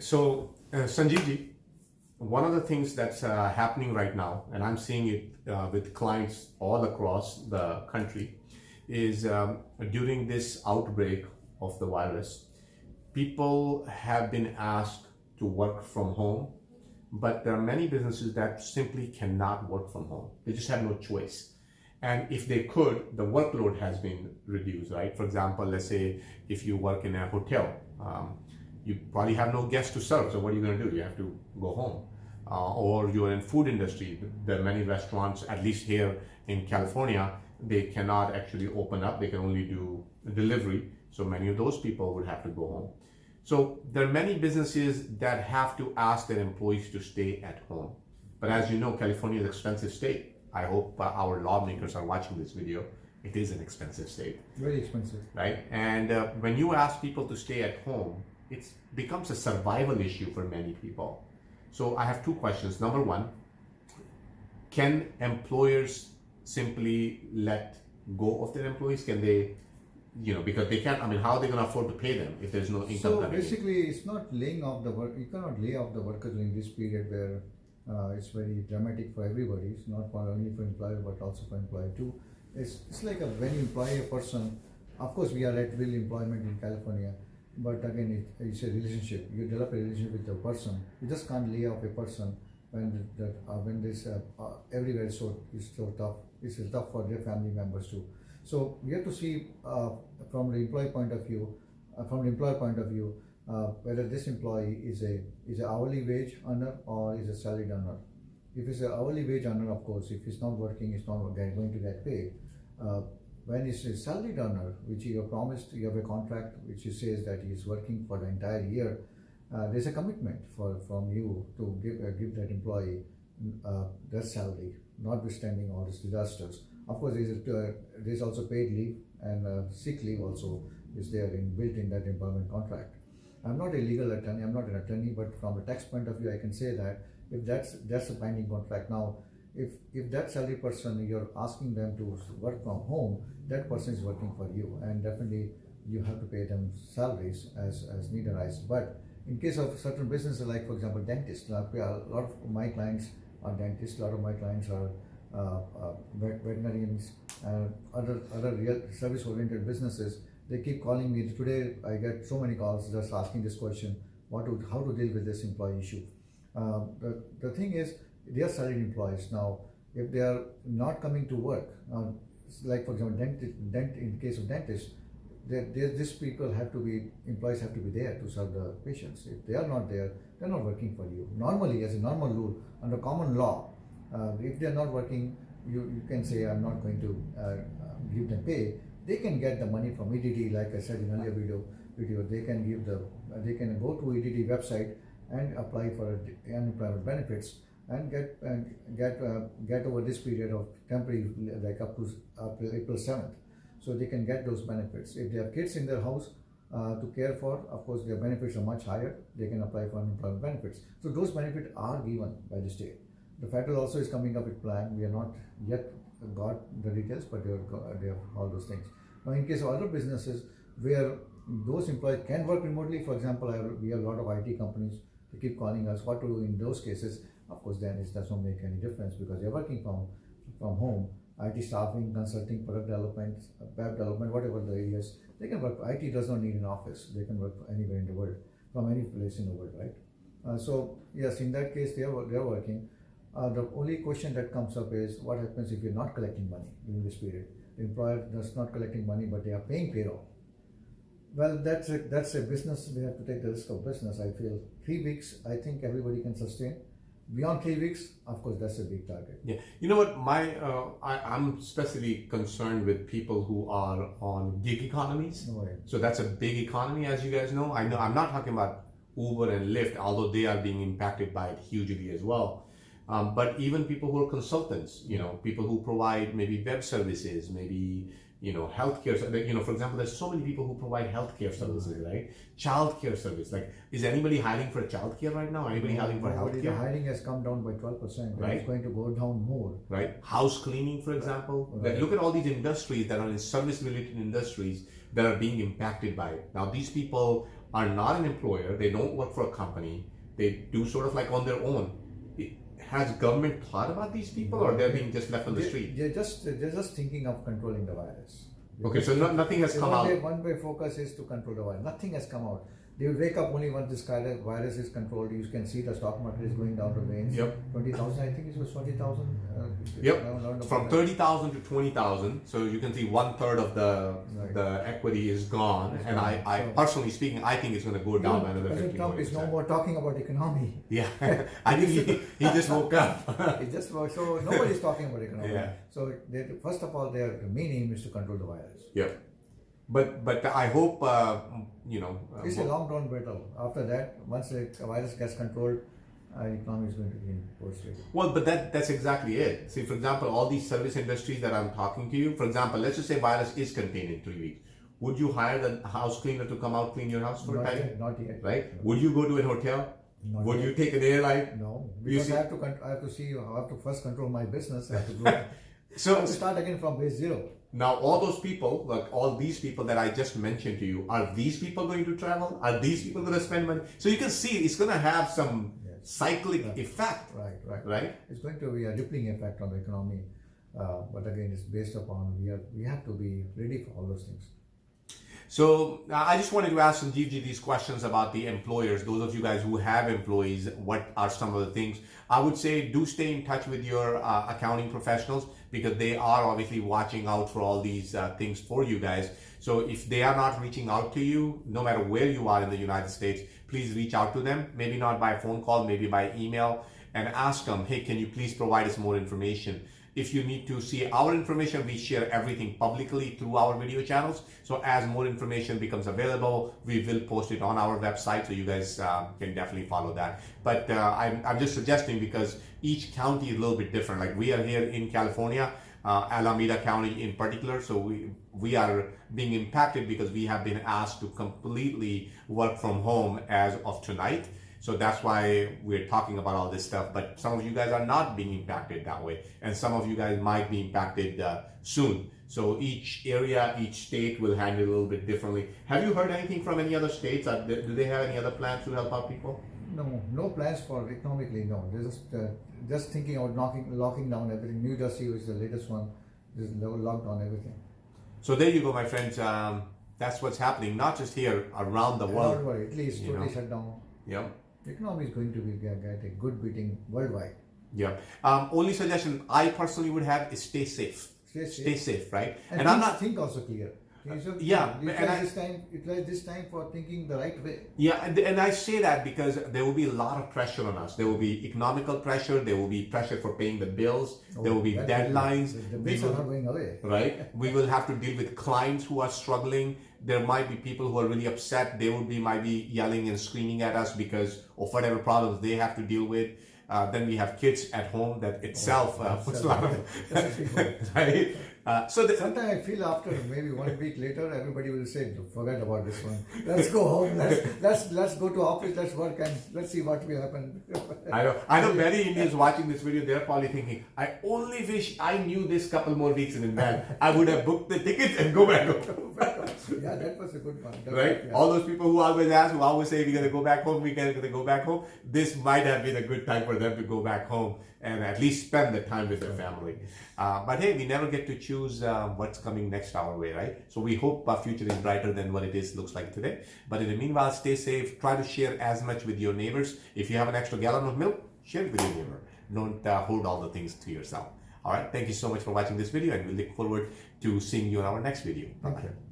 Sanjiv ji, one of the things that's happening right now, and I'm seeing it with clients all across the country, is during this outbreak of the virus, people have been asked to work from home, but there are many businesses that simply cannot work from home. They just have no choice. And if they could, the workload has been reduced, right? For example, let's say if you work in a hotel, you probably have no guests to serve. So what are you going to do? You have to go home. Or you're in food industry. There are many restaurants, at least here in California, they cannot actually open up. They can only do delivery. So many of those people would have to go home. So there are many businesses that have to ask their employees to stay at home. But as you know, California is an expensive state. I hope our lawmakers are watching this video. It is an expensive state. Very expensive. Right? And when you ask people to stay at home, it becomes a survival issue for many people. So I have two questions. Number one, can employers simply let go of their employees? Can they, because they can't, how are they going to afford to pay them if there's no income? So basically, it's not laying off the work. You cannot lay off the workers during this period where it's very dramatic for everybody. It's not only for employer but also for employer too. It's like when you employ a person, of course we are at will employment in California, but again it's a relationship. You develop a relationship with the person. You just can't lay off a person when this everywhere is so tough. It's tough for their family members too. So we have to see from the employee point of view, whether this employee is an hourly wage earner or is a salaried earner. If it's an hourly wage earner, of course, if he's not working, he's not going to get paid. When it's a salaried earner, which you have promised, you have a contract which says that he is working for the entire year, there's a commitment from you to give that employee their salary, notwithstanding all these disasters. Of course, there's also paid leave and sick leave also is there built in that employment contract. I'm not a legal attorney, I'm not an attorney, but from a tax point of view, I can say that if that's a binding contract. Now, if that salary person, you're asking them to work from home, that person is working for you, and definitely you have to pay them salaries as need arise. But in case of certain businesses, like for example dentists, a lot of my clients are dentists, a lot of my clients are veterinarians and other real service-oriented businesses. They keep calling me. Today I get so many calls just asking this question, how to deal with this employee issue. The thing is, they are salaried employees. Now, if they are not coming to work, like for example, in case of dentists, these employees have to be there to serve the patients. If they are not there, they're not working for you. Normally, as a normal rule, under common law, if they're not working, you can say, I'm not going to give them pay. They can get the money from EDD, like I said in earlier video. They can go to EDD website and apply for unemployment benefits and get over this period of temporary, like up to April 7th. So they can get those benefits. If they have kids in their house to care for, of course their benefits are much higher. They can apply for unemployment benefits. So those benefits are given by the state. The federal also is coming up with plan. We are not yet got the details, but they have all those things. Now, in case of other businesses where those employees can work remotely, for example, we have a lot of IT companies. They keep calling us. What to do in those cases? Of course, then it doesn't make any difference because they're working from home. IT staffing, consulting, product development, web development, whatever the areas, they can work. IT does not need an office. They can work anywhere in the world, from any place in the world, right? So yes, in that case, they are working. The only question that comes up is what happens if you're not collecting money during this period? The employer is not collecting money, but they are paying payroll. Well, that's a business. We have to take the risk of business. I feel 3 weeks, I think everybody can sustain. Beyond 3 weeks, of course, that's a big target. Yeah, you know what? I'm especially concerned with people who are on gig economies. No way. So that's a big economy, as you guys know. I know I'm not talking about Uber and Lyft, although they are being impacted by it hugely as well. But even people who are consultants, people who provide maybe web services, maybe, healthcare, for example, there's so many people who provide healthcare services, right? Childcare service. Like, is anybody hiring for childcare right now? Anybody hiring for healthcare? The hiring has come down by 12%. Right. It's going to go down more. Right. House cleaning, for example. Right. Look at all these industries that are in service-related industries that are being impacted by it. Now, these people are not an employer, they don't work for a company, they do sort of like on their own. Has government thought about these people, or they're being just left on the street? They're just thinking of controlling the virus. Okay, so nothing has come out. One way focus is to control the virus. Nothing has come out. They will wake up only once this virus is controlled. You can see the stock market is going down the range. Yep. 20,000, I think it was 20,000. Yep. From 30,000 to 20,000. So you can see 1/3 of the equity is gone. And I personally speaking, I think it's going to go down by another 50%. President Trump is no more talking about economy. Yeah. I think he just woke up. So nobody's talking about economy. Yeah. So first of all, their main aim is to control the virus. Yep. But I hope, it's a long run battle. After that, once the virus gets controlled, economy is going to be in poor state. Well, but that's exactly it. See, for example, all these service industries that I'm talking to you, for example, let's just say virus is contained in 3 weeks. Would you hire the house cleaner to come out clean your house for a time? Not yet. Right? No. Would you go to a hotel? Not Would yet. you take an airline? No, because I have to first control my business. I have to go. So I have to start again from base zero. Now, all those people, like all these people that I just mentioned to you, are these people going to travel? Are these people going to spend money? So you can see it's going to have some cyclic effect. Right? It's going to be a rippling effect on the economy. But again, it's based upon we have to be ready for all those things. So I just wanted to ask Sanjiv ji these questions about the employers. Those of you guys who have employees, what are some of the things? I would say do stay in touch with your accounting professionals, because they are obviously watching out for all these things for you guys. So if they are not reaching out to you, no matter where you are in the United States, please reach out to them. Maybe not by phone call, maybe by email, and ask them, hey, can you please provide us more information? If you need to see our information, we share everything publicly through our video channels. So as more information becomes available, we will post it on our website, so you guys can definitely follow that. But I'm just suggesting, because each county is a little bit different. Like we are here in California, Alameda County in particular, so we are being impacted because we have been asked to completely work from home as of tonight. So that's why we're talking about all this stuff. But some of you guys are not being impacted that way, and some of you guys might be impacted soon. So each area, each state will handle it a little bit differently. Have you heard anything from any other states? Do they have any other plans to help out people? No plans for economically. No, they're just thinking of locking down everything. New Jersey is the latest one. Just locked down everything. So there you go, my friends. That's what's happening, not just here, around the world. Not worry, Italy is totally shut down. Yeah. The economy is going to get a good beating worldwide. Yeah. Only suggestion I personally would have is stay safe. Stay safe, right? And I'm not think also clear. Yeah, utilize this time for thinking the right way. Yeah, and I say that because there will be a lot of pressure on us. There will be economical pressure. There will be pressure for paying the bills. There will be deadlines. The bills are not going away. Right? We will have to deal with clients who are struggling. There might be people who are really upset. They might be yelling and screaming at us because of whatever problems they have to deal with. Then we have kids at home that itself puts a lot of right. Sometimes I feel after maybe 1 week later, everybody will say, "Forget about this one. Let's go home. Let's go to office. Let's work and let's see what will happen." I know many Indians watching this video. They're probably thinking, "I only wish I knew this couple more weeks in advance. I would have booked the tickets and go back home." Yeah, that was a good one. Right? Yeah. All those people who always ask, who always say, "We're gonna go back home. We're gonna go back home." This might have been a good time for them to go back home and at least spend the time with their family. But hey, we never get to choose what's coming next our way, right? So we hope our future is brighter than what it looks like today. But in the meanwhile, stay safe. Try to share as much with your neighbors. If you have an extra gallon of milk, share it with your neighbor. Don't hold all the things to yourself. All right. Thank you so much for watching this video, and we look forward to seeing you in our next video. Bye-bye.